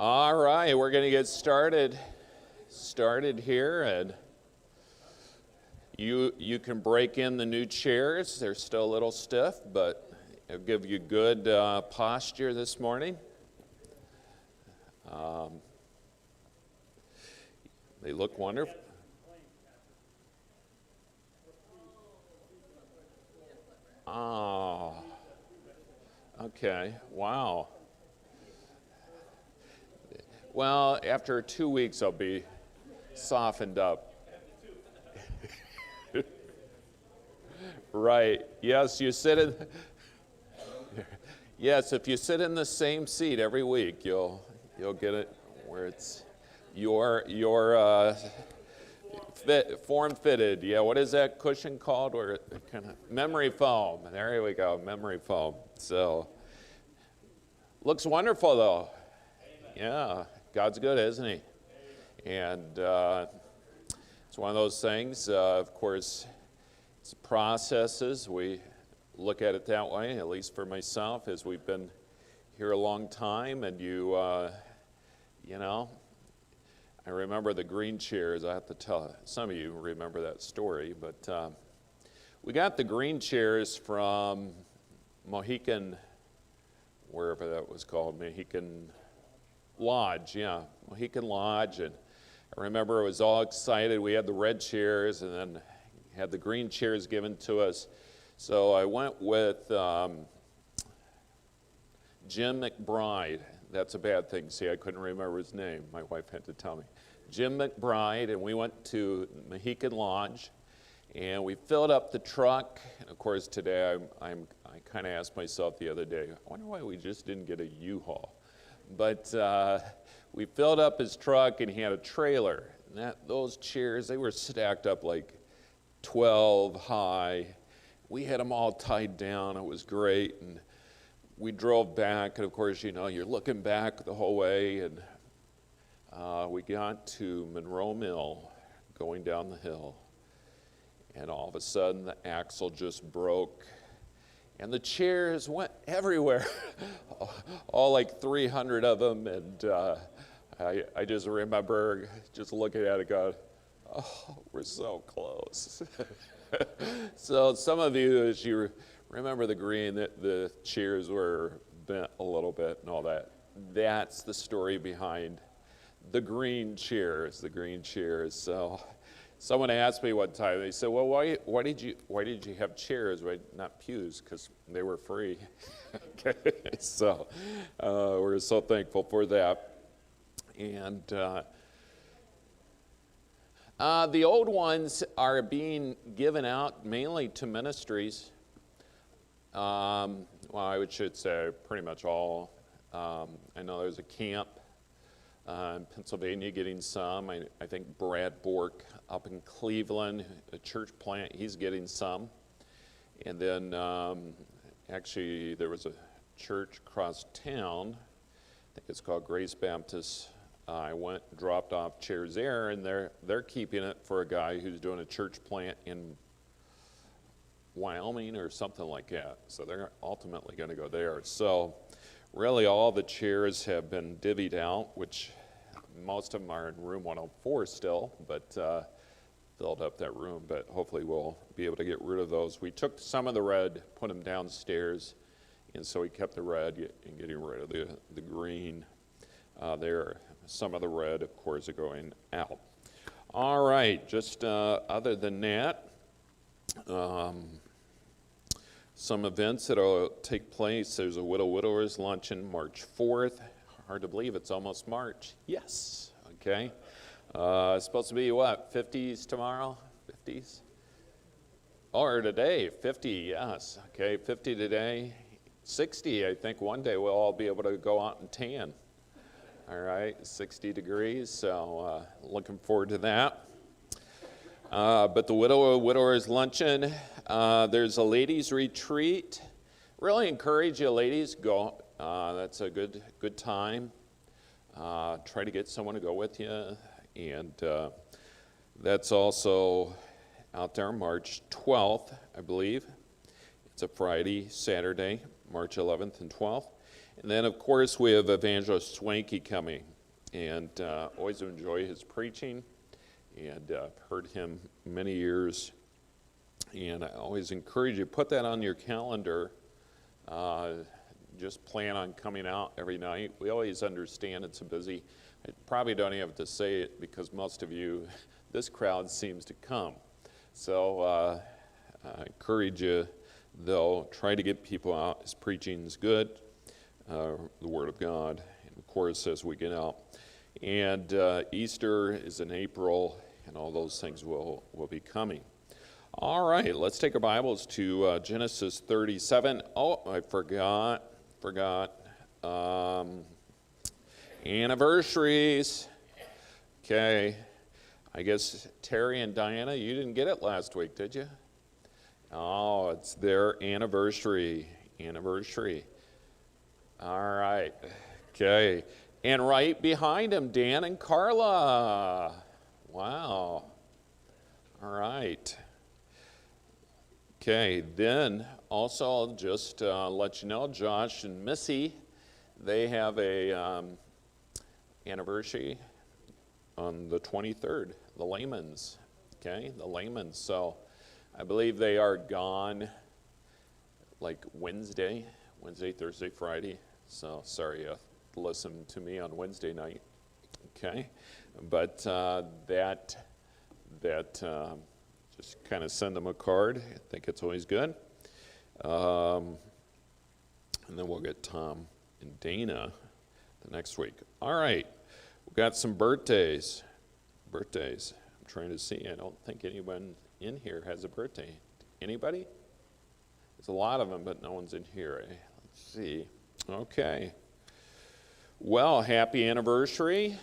All right, we're going to get started here, and you can break in the new chairs. They're still a little stiff, but it'll give you good posture this morning. They look wonderful. Oh, okay, wow. Well, after 2 weeks, I'll be softened up. Right. Yes, you sit in. Yes, if you sit in the same seat every week, you'll get it where it's your form fitted. Yeah. What is that cushion called? Where it kind of memory foam. There we go. Memory foam. So looks wonderful though. Yeah. God's good, isn't he? And it's one of those things, of course, it's processes. We look at it that way, at least for myself, as we've been here a long time. And I remember the green chairs. I have to tell, some of you remember that story, but we got the green chairs from Mohican, wherever that was called, Mohican Lodge, yeah, Mohican Lodge, and I remember I was all excited. We had the red chairs and then had the green chairs given to us. So I went with Jim McBride. That's a bad thing. See, I couldn't remember his name. My wife had to tell me. Jim McBride, and we went to Mohican Lodge, and we filled up the truck. And of course, today I kind of asked myself the other day, I wonder why we just didn't get a U-Haul. But we filled up his truck, and he had a trailer. And those chairs, they were stacked up like 12 high. We had them all tied down. It was great. And we drove back. And, of course, you're looking back the whole way. And we got to Monroe Mill going down the hill. And all of a sudden, the axle just broke. And the chairs went everywhere, all like 300 of them. And I just remember just looking at it going, oh, we're so close. So some of you, as you remember the green, the chairs were bent a little bit and all that. That's the story behind the green chairs, So someone asked me one time, they said, well, why did you have chairs, not pews, because they were free. Okay. So we're so thankful for that. And the old ones are being given out mainly to ministries. Well, I should say pretty much all. I know there's a camp in Pennsylvania getting some. I think Brad Bork up in Cleveland, a church plant, he's getting some. And then actually there was a church across town, I think it's called Grace Baptist. I went and dropped off chairs there, and they're keeping it for a guy who's doing a church plant in Wyoming or something like that. So they're ultimately going to go there. So really all the chairs have been divvied out, which most of them are in room 104 still, but filled up that room. But hopefully we'll be able to get rid of those. We took some of the red, put them downstairs, and so we kept the red and getting rid of the green there. Some of the red, of course, are going out. All right, just other than that, some events that will take place. There's a Widowers Luncheon March 4th. Hard to believe it's almost March. Yes, okay. It's supposed to be what, 50s tomorrow? 50s? Or today, 50, yes. Okay, 50 today. 60, I think one day we'll all be able to go out and tan. All right, 60 degrees, so looking forward to that. But the Widowers Luncheon, there's a ladies' retreat. Really encourage you ladies, go. That's a good time. Try to get someone to go with you. And that's also out there March 12th, I believe. It's a Friday, Saturday, March 11th and 12th. And then, of course, we have Evangelist Swanky coming, and always enjoy his preaching, and heard him many years. And I always encourage you, put that on your calendar. Just plan on coming out every night. We always understand it's a busy. I probably don't even have to say it because most of you, this crowd seems to come. So I encourage you, though, try to get people out. His preaching is good, the Word of God, and of course, as we get out. And Easter is in April, and all those things will be coming. All right, let's take our Bibles to Genesis 37. Oh, I forgot. Anniversaries. Okay. I guess Terry and Diana, you didn't get it last week, did you? Oh, it's their anniversary. All right. Okay. And right behind them, Dan and Carla. Wow. All right. Okay, then also I'll just let you know, Josh and Missy, they have a anniversary on the 23rd, the Laymans, okay, the Laymans. So I believe they are gone like Wednesday, Thursday, Friday. So sorry you listened to me on Wednesday night, okay. But just kind of send them a card. I think it's always good. And then we'll get Tom and Dana the next week. All right. We've got some birthdays. I'm trying to see. I don't think anyone in here has a birthday. Anybody? There's a lot of them, but no one's in here. Let's see. Okay. Well, happy anniversary.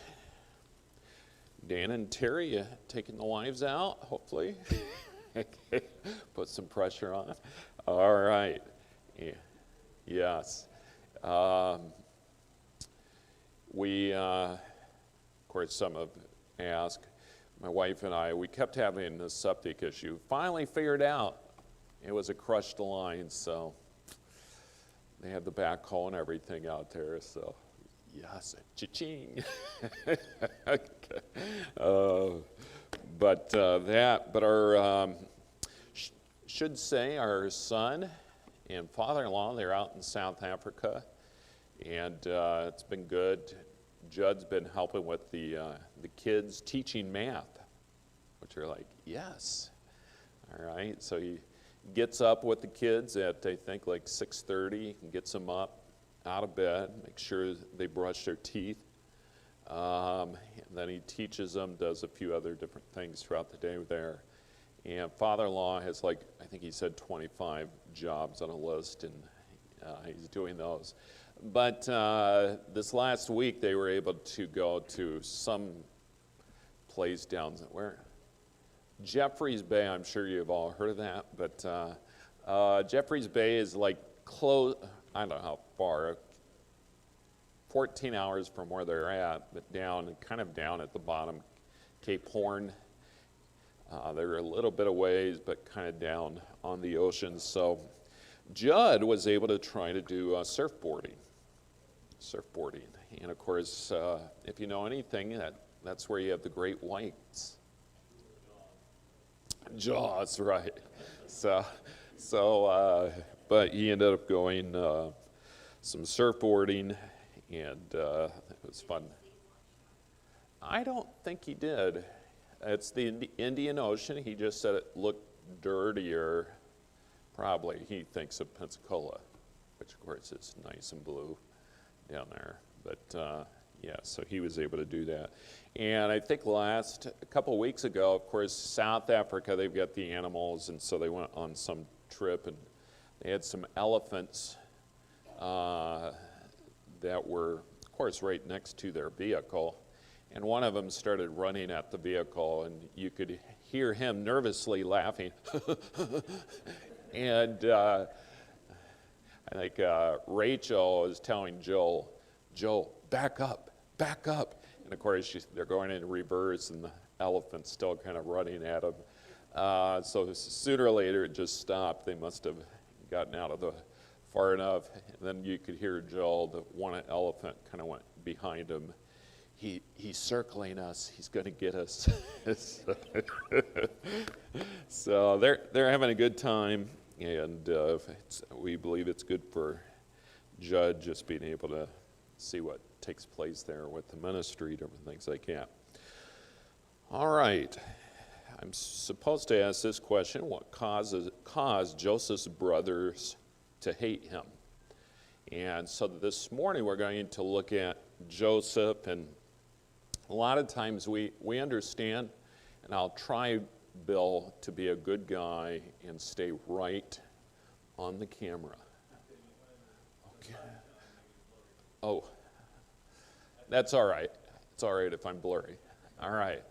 Dan and Terry, taking the wives out, hopefully. Put some pressure on. All right. Yeah. Yes. We, of course, some have asked, my wife and I, we kept having a septic issue. Finally figured out it was a crushed line, so they had the backhoe and everything out there, so. Yes, cha-ching. Okay. But our, should say our son and father-in-law, they're out in South Africa, and it's been good. Judd's been helping with the kids teaching math, which are like, yes. All right, so he gets up with the kids at, I think, like 6:30, and gets them up out of bed, make sure they brush their teeth. And then he teaches them, does a few other different things throughout the day there. And father-in-law has, like, I think he said 25 jobs on a list, and he's doing those. But this last week they were able to go to some place down where? Jeffreys Bay. I'm sure you've all heard of that, but Jeffreys Bay is like close. I don't know how far, 14 hours from where they're at, but kind of down at the bottom, Cape Horn. They're a little bit of ways, but kind of down on the ocean. So Judd was able to try to do surfboarding. And of course, if you know anything, that's where you have the great whites. Jaws, right. But he ended up going some surfboarding, and it was fun. I don't think he did. It's the Indian Ocean. He just said it looked dirtier. Probably he thinks of Pensacola, which of course is nice and blue down there. But yeah, so he was able to do that. And I think a couple of weeks ago, of course, South Africa, they've got the animals, and so they went on some trip, and they had some elephants that were, of course, right next to their vehicle. And one of them started running at the vehicle, and you could hear him nervously laughing. And I think Rachel is telling Joel, back up. And of course, they're going in reverse, and the elephant's still kind of running at him. So sooner or later, it just stopped. They must have gotten out of the far enough, and then you could hear Joel, the one elephant, kind of went behind him. He's circling us. He's going to get us. So they're having a good time, and we believe it's good for Judd just being able to see what takes place there with the ministry, different things like that. All right. I'm supposed to ask this question: what caused Joseph's brothers to hate him? And so this morning we're going to look at Joseph, and a lot of times we understand, and I'll try, Bill, to be a good guy and stay right on the camera. Okay. Oh, that's all right. It's all right if I'm blurry. All right.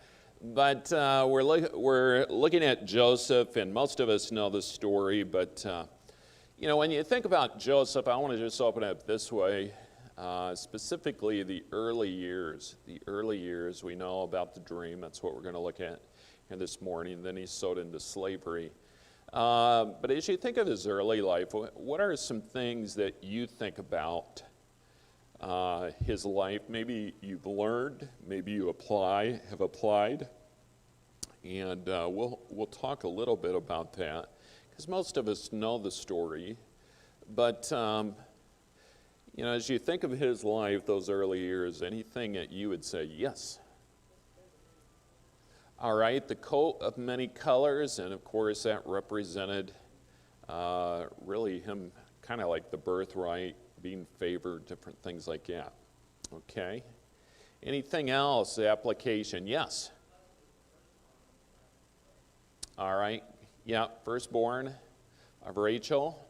But we're looking at Joseph, and most of us know the story, but when you think about Joseph, I want to just open it up this way. Specifically the early years. The early years, we know about the dream. That's what we're going to look at here this morning. Then he's sold into slavery. But as you think of his early life, what are some things that you think about his life? Maybe you've learned, maybe you have applied. And we'll talk a little bit about that, because most of us know the story. But as you think of his life, those early years, anything that you would say, yes. All right, the coat of many colors, and of course that represented really him kind of like the birthright, being favored, different things like that. Okay. Anything else, the application? Yes. All right. Yeah, firstborn of Rachel.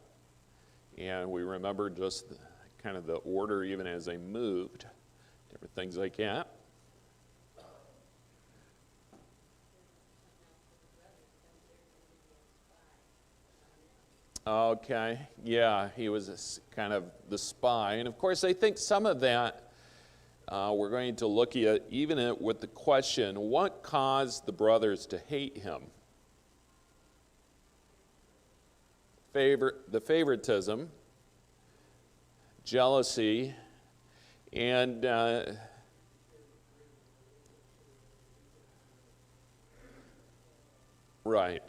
And we remember just kind of the order even as they moved, different things like that. Okay, yeah, he was kind of the spy. And of course, I think some of that we're going to look at even with the question, what caused the brothers to hate him? The favoritism, jealousy, and right.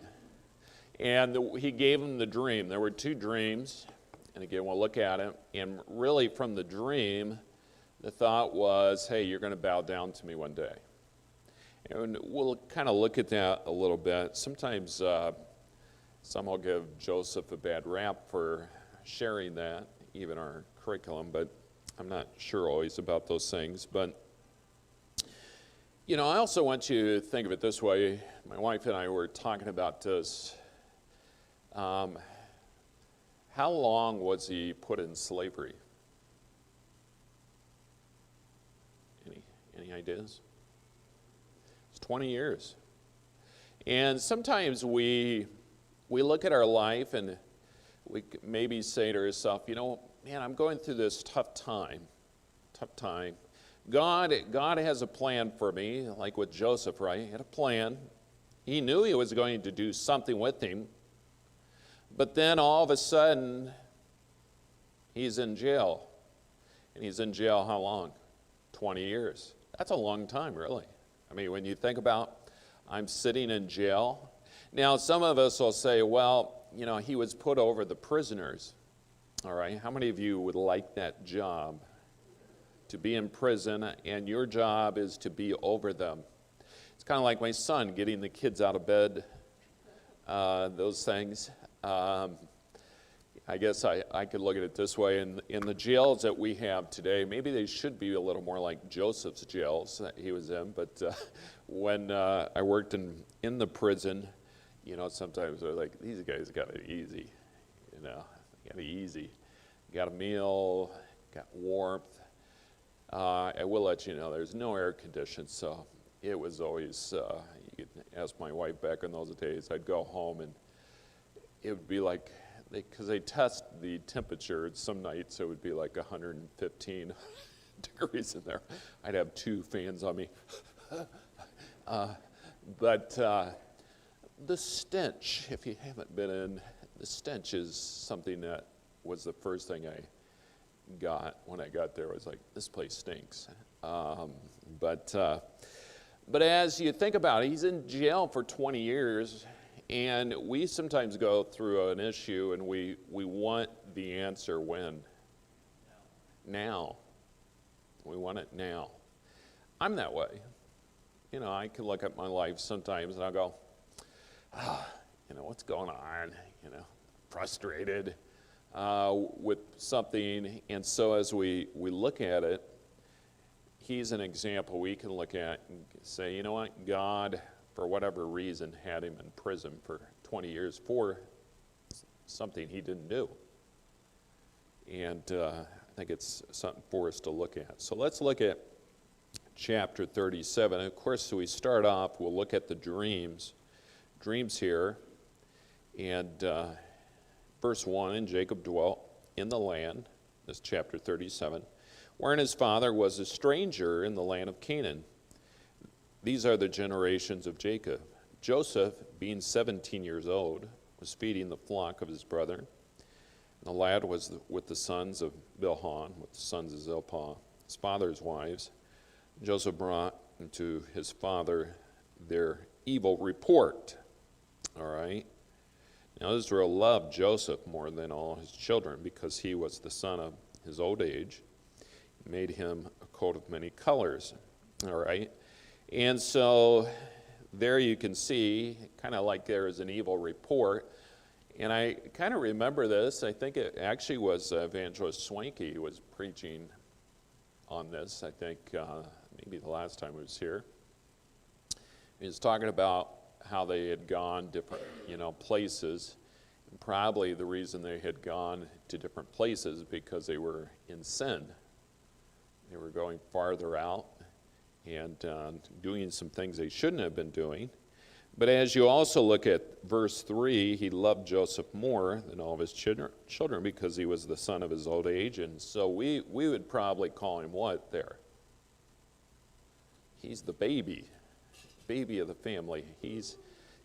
And he gave him the dream. There were two dreams, and again, we'll look at it. And really, from the dream, the thought was, hey, you're going to bow down to me one day. And we'll kind of look at that a little bit. Sometimes some will give Joseph a bad rap for sharing that, even our curriculum, but I'm not sure always about those things. But, I also want you to think of it this way. My wife and I were talking about this. How long was he put in slavery? Any ideas? It's 20 years. And sometimes we look at our life and we maybe say to ourselves, man, I'm going through this tough time. God has a plan for me, like with Joseph, right? He had a plan. He knew he was going to do something with him. But then all of a sudden, he's in jail. And he's in jail how long? 20 years. That's a long time, really. I mean, when you think about, I'm sitting in jail. Now, some of us will say, well, he was put over the prisoners. All right, how many of you would like that job? To be in prison, and your job is to be over them. It's kind of like my son getting the kids out of bed, those things. I guess I could look at it this way. In the jails that we have today, maybe they should be a little more like Joseph's jails that he was in. But when I worked in the prison, sometimes they're like, these guys got it easy. Got it easy. Got a meal, got warmth. I will let you know, there's no air conditioning, so it was always, you could ask my wife back in those days, I'd go home and it would be like, because they test the temperature, some nights it would be like 115 degrees in there. I'd have two fans on me. But the stench, if you haven't been in, the stench is something that was the first thing I got when I got there. I was like, this place stinks. But as you think about it, he's in jail for 20 years, and we sometimes go through an issue and we want the answer when? Now. We want it now. I'm that way. You know, I can look at my life sometimes and I'll go, you know, what's going on? You know, frustrated with something. And so as we look at it, he's an example we can look at and say, you know what, God, for whatever reason, had him in prison for 20 years for something he didn't do. And I think it's something for us to look at. So let's look at chapter 37. And of course, so we start off, we'll look at the dreams here. And verse 1, and Jacob dwelt in the land, this chapter 37, wherein his father was a stranger in the land of Canaan. These are the generations of Jacob. Joseph, being 17 years old, was feeding the flock of his brother. The lad was with the sons of Bilhah, with the sons of Zilpah, his father's wives. Joseph brought to his father their evil report. All right. Now Israel loved Joseph more than all his children because he was the son of his old age. He made him a coat of many colors. All right. And so there you can see, kind of like there is an evil report. And I kind of remember this. I think it actually was Evangelist Swanky who was preaching on this, I think maybe the last time he was here. He was talking about how they had gone different, places. And probably the reason they had gone to different places because they were in sin. They were going farther out and doing some things they shouldn't have been doing. But as you also look at verse 3, he loved Joseph more than all of his children because he was the son of his old age. And so we would probably call him what there? He's the baby of the family. He's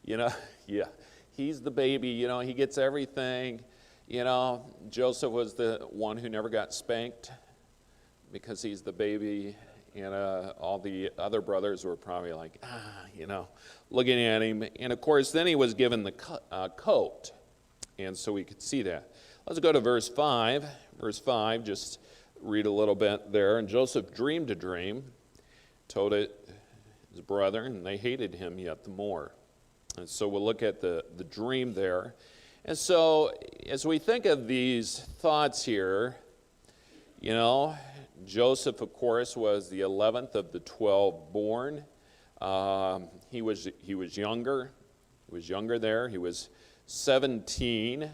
the baby, he gets everything. Joseph was the one who never got spanked because he's the baby. And all the other brothers were probably like, looking at him. And of course, then he was given the coat. And so we could see that. Let's go to verse 5. Verse 5, just read a little bit there. And Joseph dreamed a dream, told it his brethren, and they hated him yet the more. And so we'll look at the dream there. And so as we think of these thoughts here, Joseph, of course, was the 11th of the 12 born. He was younger. He was younger there. He was 17.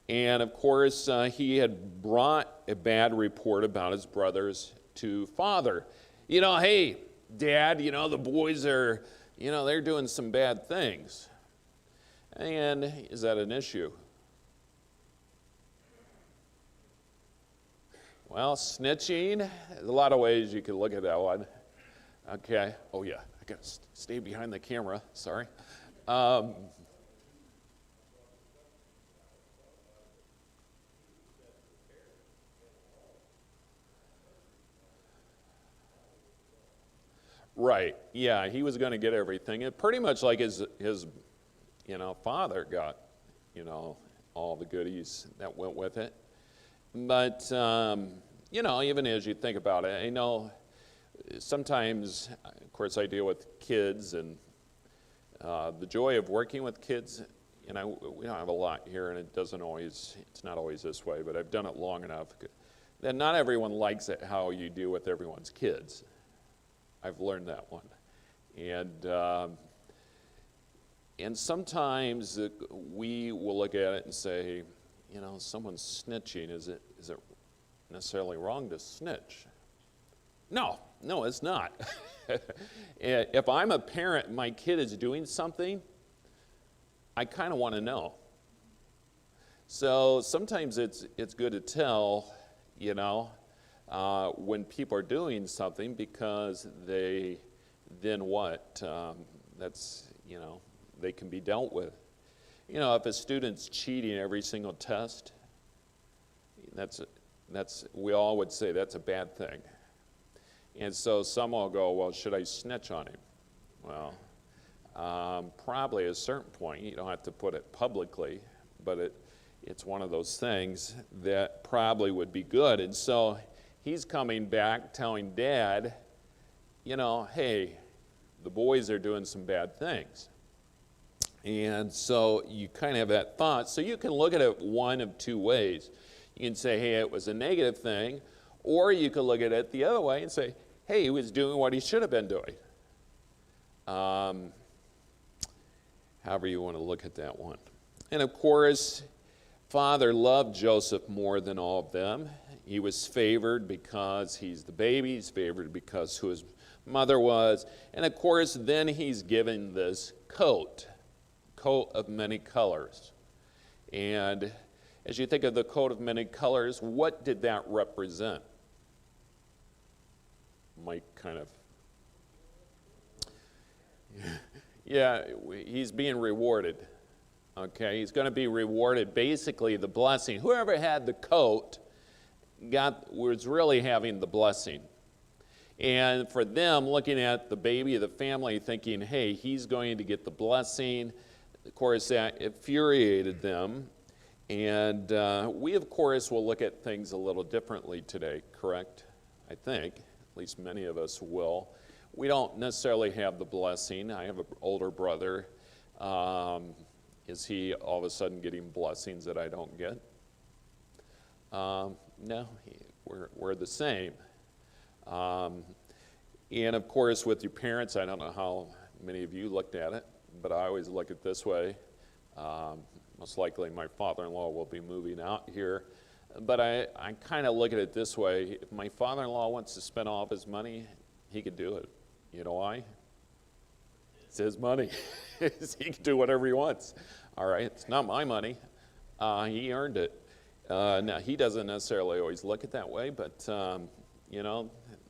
And, of course, he had brought a bad report about his brothers to father. Hey, Dad, the boys are, they're doing some bad things. And is that an issue? Well, snitching, there's a lot of ways you can look at that one. Okay. Oh, yeah. I got to stay behind the camera. Sorry. Right. Yeah, he was going to get everything. It pretty much like his father got, all the goodies that went with it. But, even as you think about it, I know sometimes, of course, I deal with kids, and the joy of working with kids, we don't have a lot here, and it's not always this way, but I've done it long enough that not everyone likes it how you deal with everyone's kids. I've learned that one. And sometimes we will look at it and say, someone's snitching. Is it necessarily wrong to snitch? No, it's not. If I'm a parent and my kid is doing something, I kind of want to know. So sometimes it's good to tell, when people are doing something because they then what? They can be dealt with. If a student's cheating every single test, we all would say that's a bad thing. And so some will go, well, should I snitch on him? Well, probably at a certain point. You don't have to put it publicly, but it's one of those things that probably would be good. And so he's coming back telling Dad, hey, the boys are doing some bad things. And so you kind of have that thought. So you can look at it one of two ways. You can say, hey, it was a negative thing, or you could look at it the other way and say, hey, he was doing what he should have been doing. However you want to look at that one. And of course, Father loved Joseph more than all of them. He was favored because he's the baby. He's favored because who his mother was. And of course, then he's given this coat of many colors. And as you think of the coat of many colors, what did that represent? Mike kind of, yeah, he's being rewarded. Okay, he's going to be rewarded, basically the blessing. Whoever had the coat was really having the blessing. And for them, looking at the baby of the family, thinking, hey, he's going to get the blessing, of course, that infuriated them. And we, of course, will look at things a little differently today, correct? I think, at least many of us will. We don't necessarily have the blessing. I have an older brother. Is he all of a sudden getting blessings that I don't get? No, we're the same. And of course, with your parents, I don't know how many of you looked at it, but I always look at it this way. Most likely my father-in-law will be moving out here. But I kind of look at it this way. If my father-in-law wants to spend all of his money, he could do it. You know why? It's his money. He can do whatever he wants. All right, it's not my money. He earned it. Now, he doesn't necessarily always look at that way, but,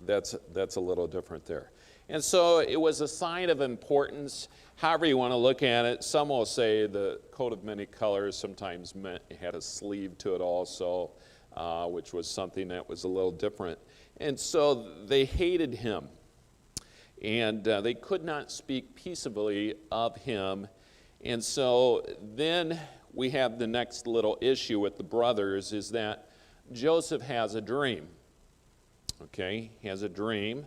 that's a little different there. And so it was a sign of importance, however you want to look at it. Some will say the coat of many colors sometimes meant it had a sleeve to it also, which was something that was a little different. And so they hated him. And they could not speak peaceably of him. And so then we have the next little issue with the brothers is that Joseph has a dream. Okay, he has a dream.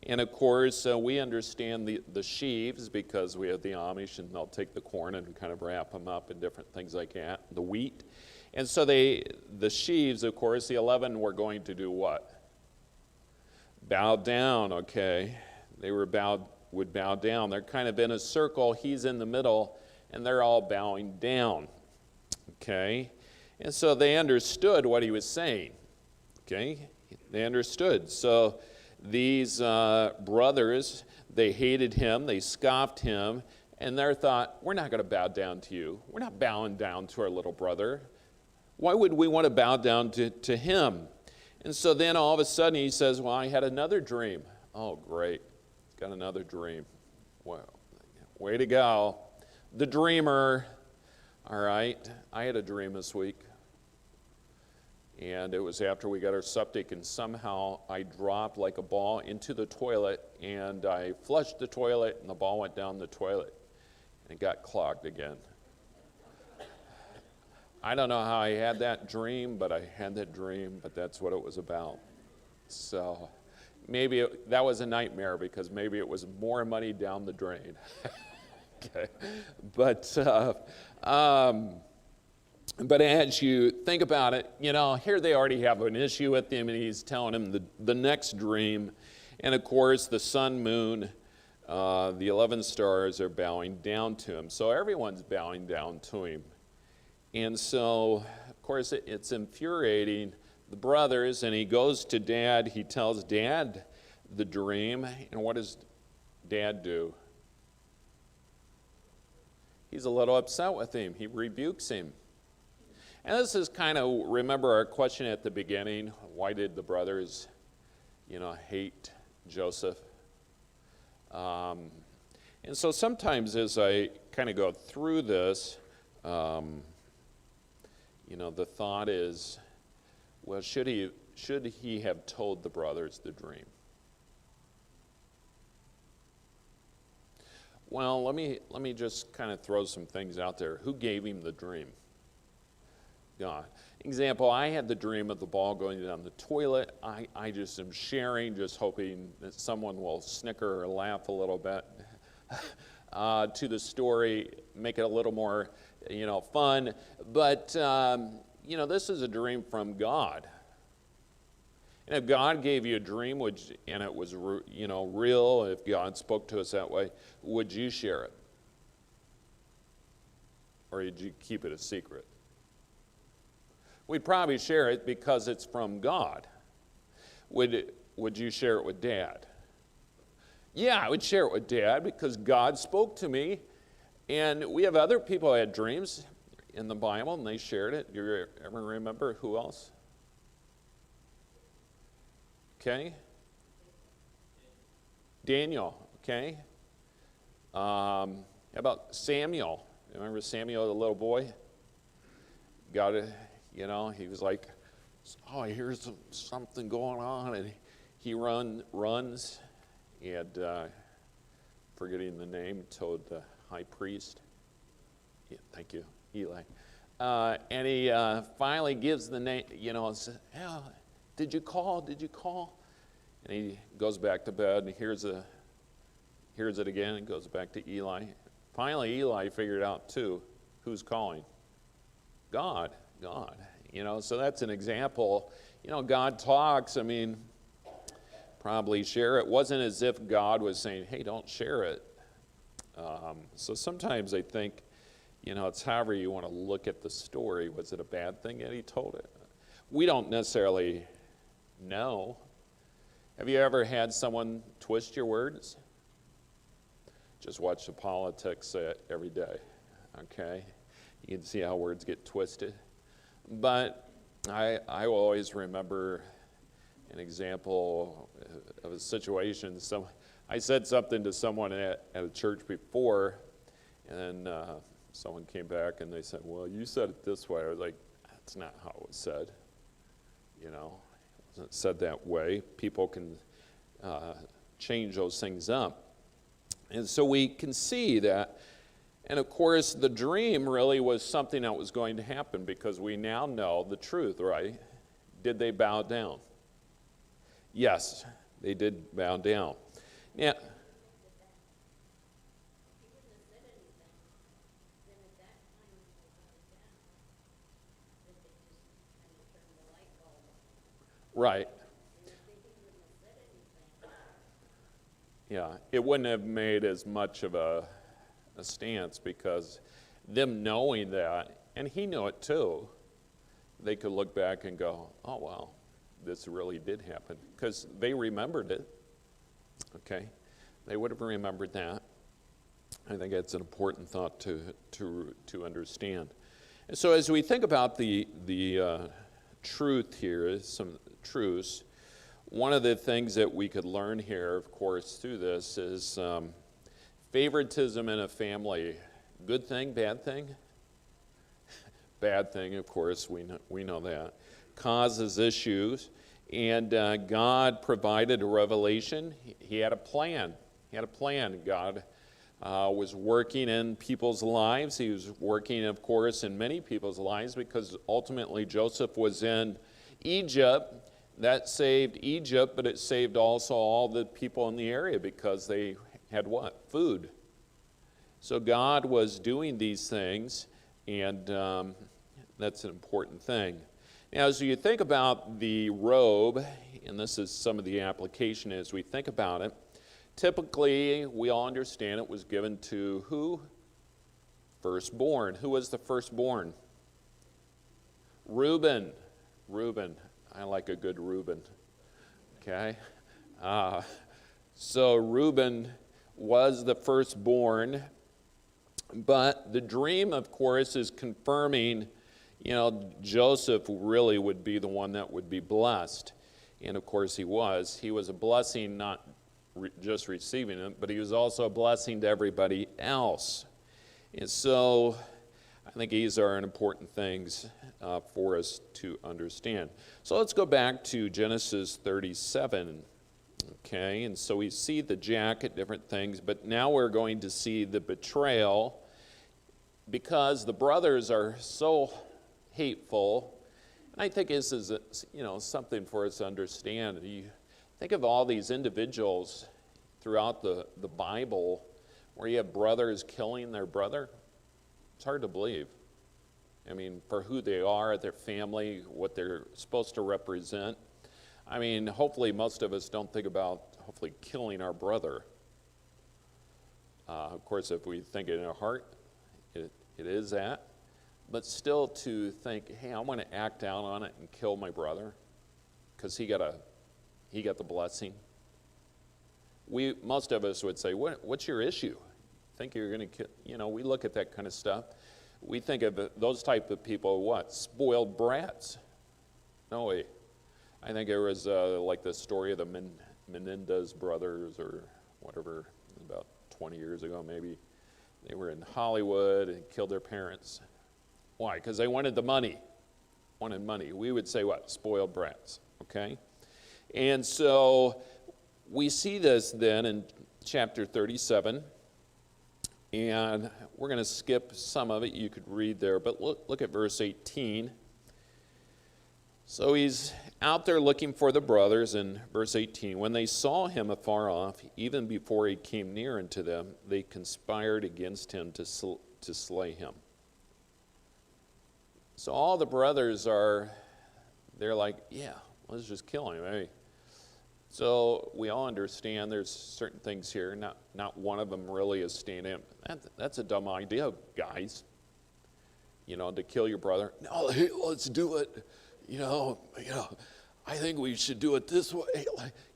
And of course, we understand the sheaves because we have the Amish and they'll take the corn and kind of wrap them up and different things like that, the wheat. And so the sheaves, of course, the 11 were going to do what? Bow down, okay. They would bow down. They're kind of in a circle. He's in the middle, and they're all bowing down. Okay? And so they understood what he was saying. Okay? They understood. So these brothers, they hated him. They scoffed him. And they thought, we're not going to bow down to you. We're not bowing down to our little brother. Why would we want to bow down to him? And so then all of a sudden he says, well, I had another dream. Oh, great. Got another dream. Well, way to go. The dreamer. All right. I had a dream this week. And it was after we got our septic, and somehow I dropped like a ball into the toilet, and I flushed the toilet, and the ball went down the toilet, and it got clogged again. I don't know how I had that dream, but I had that dream, but that's what it was about. So maybe that was a nightmare because maybe it was more money down the drain. Okay. But as you think about it, here they already have an issue with him, and he's telling him the next dream. And of course, the sun, moon, the 11 stars are bowing down to him. So everyone's bowing down to him. And so, of course, it's infuriating the brothers, and he goes to Dad. He tells Dad the dream. And what does Dad do? He's a little upset with him. He rebukes him. And this is kind of, remember our question at the beginning, why did the brothers, hate Joseph? And so sometimes as I kind of go through this, the thought is, Well, should he have told the brothers the dream? Well, let me just kind of throw some things out there. Who gave him the dream? God. Example, I had the dream of the ball going down the toilet. I just am sharing, just hoping that someone will snicker or laugh a little bit to the story, make it a little more, fun. But, this is a dream from God. And if God gave you a dream, and it was, real, if God spoke to us that way, would you share it? Or would you keep it a secret? We'd probably share it because it's from God. Would you share it with Dad? Yeah, I would share it with Dad because God spoke to me. And we have other people who had dreams in the Bible, and they shared it. Do you ever remember who else? Okay. Daniel, okay. How about Samuel? Remember Samuel, the little boy? Got it. He was like, oh, I hear something going on, and he runs, and forgetting the name, told the high priest. Yeah, thank you, Eli. And he finally gives the name, and says, yeah, did you call? And he goes back to bed and hears it again and goes back to Eli. Finally, Eli figured out, too, who's calling? God. So that's an example. God talks. Probably share it. It wasn't as if God was saying, hey, don't share it. So sometimes I think, it's however you want to look at the story. Was it a bad thing that he told it? We don't necessarily know. Have you ever had someone twist your words? Just watch the politics every day, okay? You can see how words get twisted. But I will always remember an example of a situation. I said something to someone at a church before, and then someone came back and they said, well, you said it this way. I was like, that's not how it was said. It wasn't said that way. People can change those things up. And so we can see that. And of course, the dream really was something that was going to happen because we now know the truth, right? Did they bow down? Yes, they did bow down. Yeah. Right. Yeah, it wouldn't have made as much of a stance because them knowing that, and he knew it too, they could look back and go, oh, wow, this really did happen, because they remembered it, okay? They would have remembered that. I think that's an important thought to understand. And so as we think about the truth here, some truths, one of the things that we could learn here, of course, through this is favoritism in a family. Good thing, bad thing? Bad thing, of course, we know that. Causes issues, and God provided a revelation. He had a plan. God was working in people's lives. He was working, of course, in many people's lives because ultimately Joseph was in Egypt. That saved Egypt, but it saved also all the people in the area because they had what? Food. So God was doing these things, and that's an important thing. Now, as you think about the robe, and this is some of the application as we think about it, typically we all understand it was given to who? Firstborn. Who was the firstborn? Reuben. I like a good Reuben. Okay? So Reuben was the firstborn, but the dream, of course, is confirming, Joseph really would be the one that would be blessed. And of course he was. He was a blessing, not just receiving it, but he was also a blessing to everybody else. And so I think these are important things for us to understand. So let's go back to Genesis 37. Okay, and so we see the jacket, different things, but now we're going to see the betrayal because the brothers are so hateful. And I think this is something for us to understand. You think of all these individuals throughout the Bible where you have brothers killing their brother. It's hard to believe. I mean, for who they are, their family, what they're supposed to represent. I mean, hopefully most of us don't think about hopefully killing our brother. Of course, if we think it in our heart, it is that. But still to think, hey, I'm going to act out on it and kill my brother because he got the blessing. Most of us would say, what's your issue? Think you're going to kill? We look at that kind of stuff. We think of those type of people, what? Spoiled brats. No way. I think it was like the story of the Menendez brothers or whatever, about 20 years ago maybe. They were in Hollywood and killed their parents. Why? Because they wanted the money. Wanted money. We would say what? Spoiled brats. Okay? And so we see this then in chapter 37. And we're going to skip some of it. You could read there. But look at verse 18. So he's out there looking for the brothers in verse 18. When they saw him afar off, even before he came near unto them, they conspired against him to slay him. So all the brothers they're like, yeah, let's just kill him. Hey. So we all understand there's certain things here. Not one of them really is standing up. That's a dumb idea, guys. To kill your brother. No, hey, let's do it. I think we should do it this way.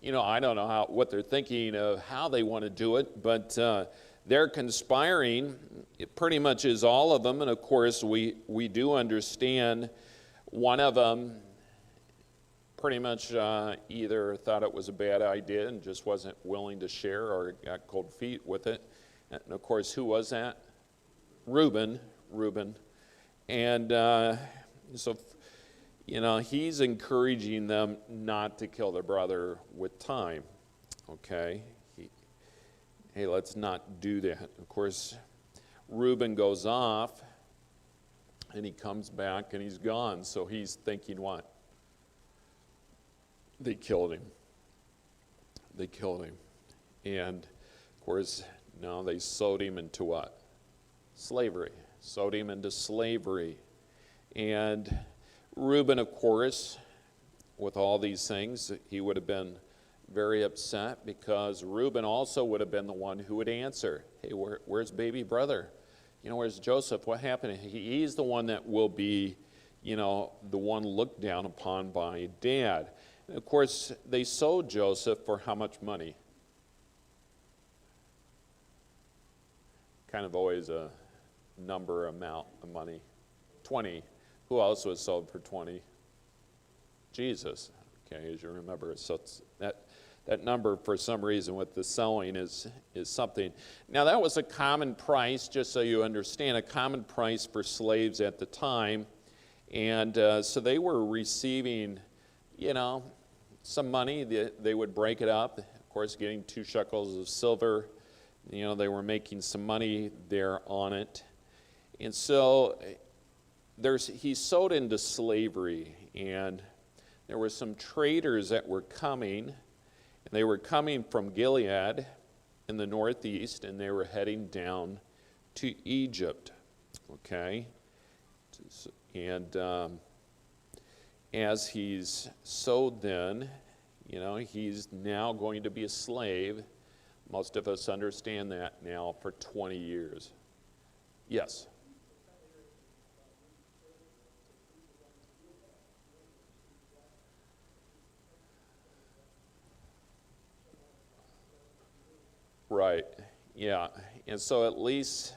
I don't know what they're thinking of how they want to do it, but they're conspiring. It pretty much is all of them, and of course we do understand one of them pretty much either thought it was a bad idea and just wasn't willing to share or got cold feet with it. And of course, who was that? Reuben. And so he's encouraging them not to kill their brother with time, okay? Hey, let's not do that. Of course, Reuben goes off, and he comes back, and he's gone. So he's thinking what? They killed him. And, of course, now they sewed him into what? Slavery. Sewed him into slavery. And Reuben, of course, with all these things, he would have been very upset because Reuben also would have been the one who would answer, hey, where's baby brother? Where's Joseph? What happened? He's the one that will be, the one looked down upon by dad. And of course, they sold Joseph for how much money? Kind of always a number amount of money. 20. Who else was sold for 20? Jesus. Okay, as you remember. So it's that number, for some reason, with the selling is something. Now, that was a common price, just so you understand, a common price for slaves at the time. And so they were receiving, some money. They would break it up. Of course, getting 2 shekels of silver. They were making some money there on it. And so he's sold into slavery, and there were some traders that were coming, and they were coming from Gilead in the northeast, and they were heading down to Egypt, okay? And as he's sold then, he's now going to be a slave. Most of us understand that now for 20 years. Yes? Right, yeah. And so at least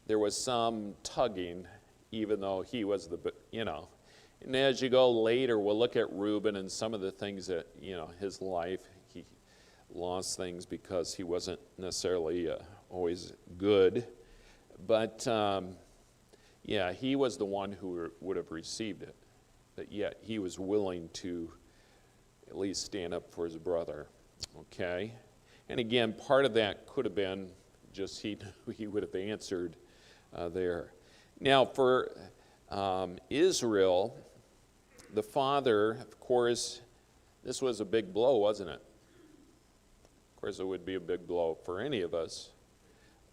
there was some tugging, even though he was And as you go later, we'll look at Reuben and some of the things that, his life, he lost things because he wasn't necessarily always good. But, Yeah, he was the one who would have received it, but yet he was willing to at least stand up for his brother. Okay? And again, part of that could have been just he would have answered there. Now, for Israel, the father, of course, this was a big blow, wasn't it? Of course, it would be a big blow for any of us.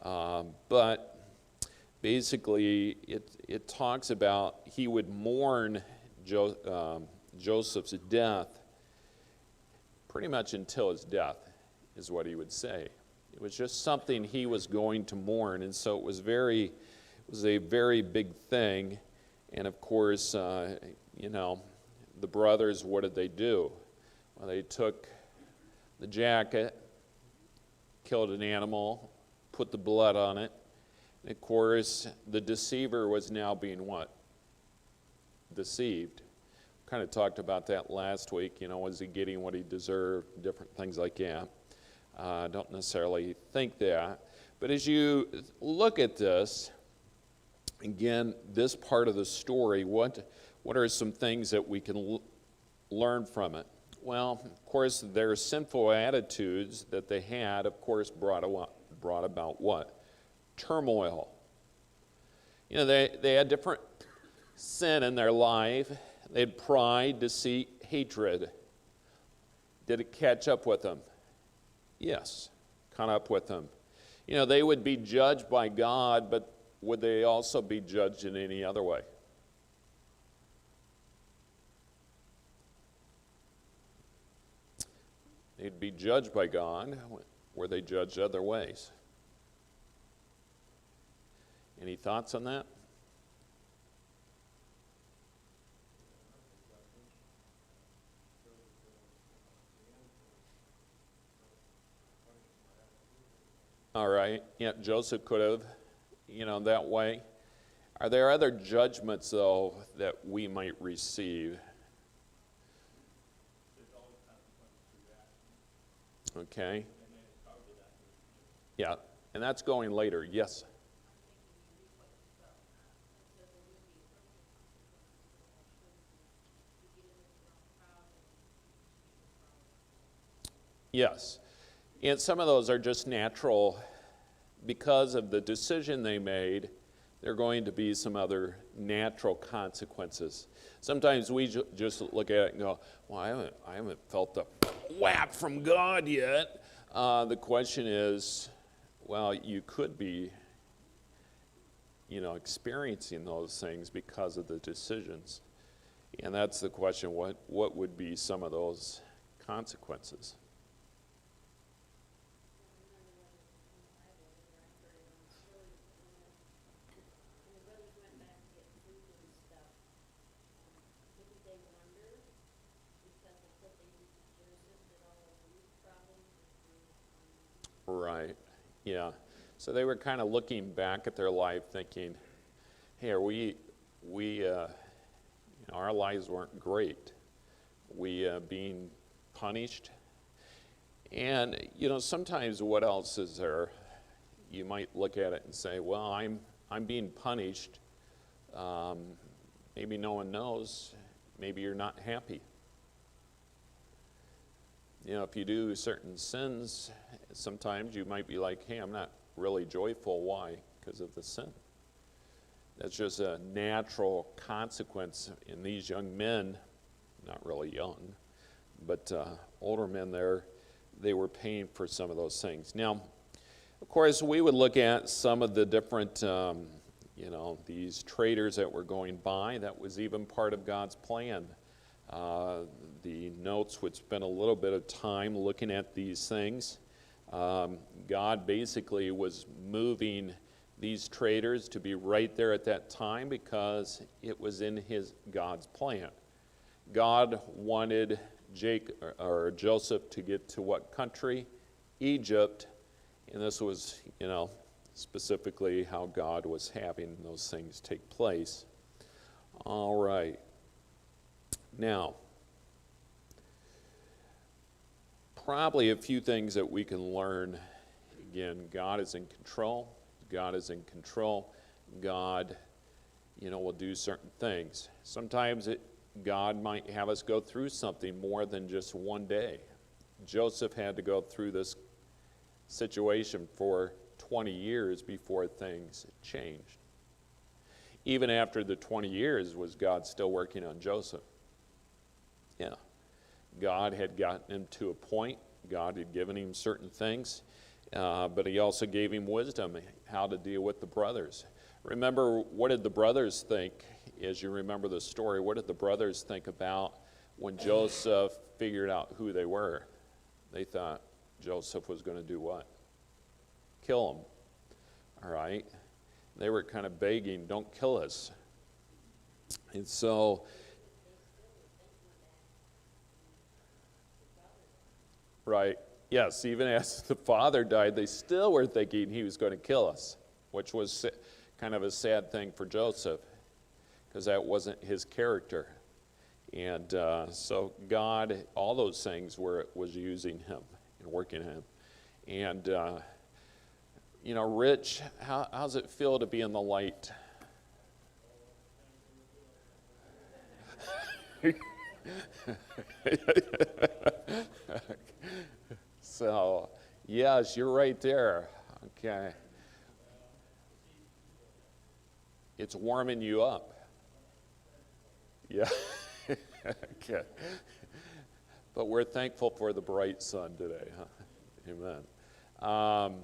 But basically, it talks about he would mourn Joseph's death pretty much until his death, is what he would say. It was just something he was going to mourn, and so it was a very big thing. And of course, the brothers, what did they do? Well, they took the jacket, killed an animal, put the blood on it. And of course, the deceiver was now being what? Deceived. Kind of talked about that last week. Was he getting what he deserved? Different things like that. I don't necessarily think that. But as you look at this, again, this part of the story, what are some things that we can learn from it? Well, of course, their sinful attitudes that they had, of course, brought about what? Turmoil. They had different sin in their life. They had pride, deceit, hatred. Did it catch up with them? Yes, caught up with them. They would be judged by God, but would they also be judged in any other way? They'd be judged by God. Were they judged other ways? Any thoughts on that? All right. Yeah, Joseph could have, that way. Are there other judgments, though, that we might receive? Okay. Yeah, and that's going later. Yes. Yes. And some of those are just natural. Because of the decision they made, there are going to be some other natural consequences. Sometimes we just look at it and go, well, I haven't felt the whap from God yet. The question is, well, you could be, experiencing those things because of the decisions. And that's the question, what would be some of those consequences? Right, yeah. So they were kind of looking back at their life thinking, hey, our lives weren't great. We being punished. And, sometimes what else is there? You might look at it and say, well, I'm being punished. Maybe no one knows. Maybe you're not happy. If you do certain sins, sometimes you might be like, hey, I'm not really joyful. Why? Because of the sin. That's just a natural consequence in these young men, not really young, but older men there, they were paying for some of those things. Now, of course, we would look at some of the different, these traders that were going by. That was even part of God's plan. The notes would spend a little bit of time looking at these things. God basically was moving these traders to be right there at that time because it was in God's plan. God wanted Joseph to get to what country? Egypt. And this was, specifically how God was having those things take place. All right. Now, probably a few things that we can learn. Again, God is in control. God is in control. God will do certain things. Sometimes God might have us go through something more than just one day. Joseph had to go through this situation for 20 years before things changed. Even after the 20 years, was God still working on Joseph? Yeah. God had gotten him to a point. God had given him certain things, but he also gave him wisdom how to deal with the brothers. Remember, what did the brothers think, as you remember the story, what did the brothers think about when Joseph figured out who they were? They thought Joseph was going to do what? Kill him. All right? They were kind of begging, don't kill us. And so, right, yes, even as the father died, they still were thinking he was going to kill us, which was kind of a sad thing for Joseph, because that wasn't his character. And so God, all those things was using him and working him. And, Rich, how's it feel to be in the light? So, yes, you're right there. Okay. It's warming you up. Yeah. Okay. But we're thankful for the bright sun today, huh? Amen.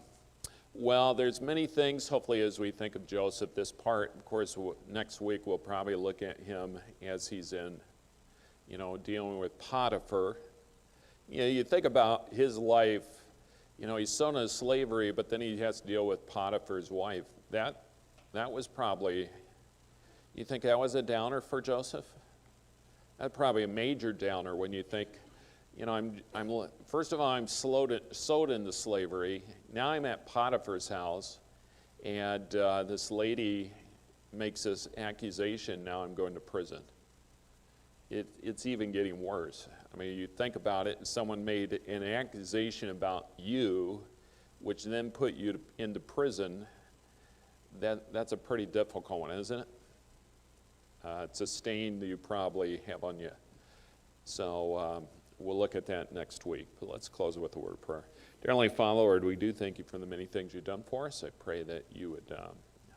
Well, there's many things, hopefully, as we think of Joseph, this part. Of course, next week we'll probably look at him as he's in, dealing with Potiphar. You think about his life, he's sold into slavery, but then he has to deal with Potiphar's wife. That was probably, you think that was a downer for Joseph? That's probably a major downer when you think, first of all, I'm sold into slavery. Now I'm at Potiphar's house, and this lady makes this accusation. Now I'm going to prison. It's even getting worse. I mean, you think about it, someone made an accusation about you, which then put you into prison. That's a pretty difficult one, isn't it? It's a stain that you probably have on you. So we'll look at that next week. But let's close with a word of prayer. Dear Heavenly Father, Lord, we do thank you for the many things you've done for us. I pray that you would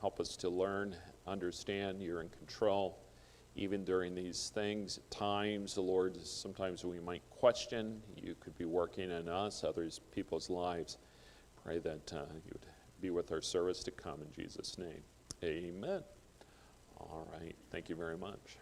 help us to learn, understand you're in control. Even during these things, times, the Lord, sometimes we might question. You could be working in us, others, people's lives. Pray that you would be with our service to come in Jesus' name. Amen. All right. Thank you very much.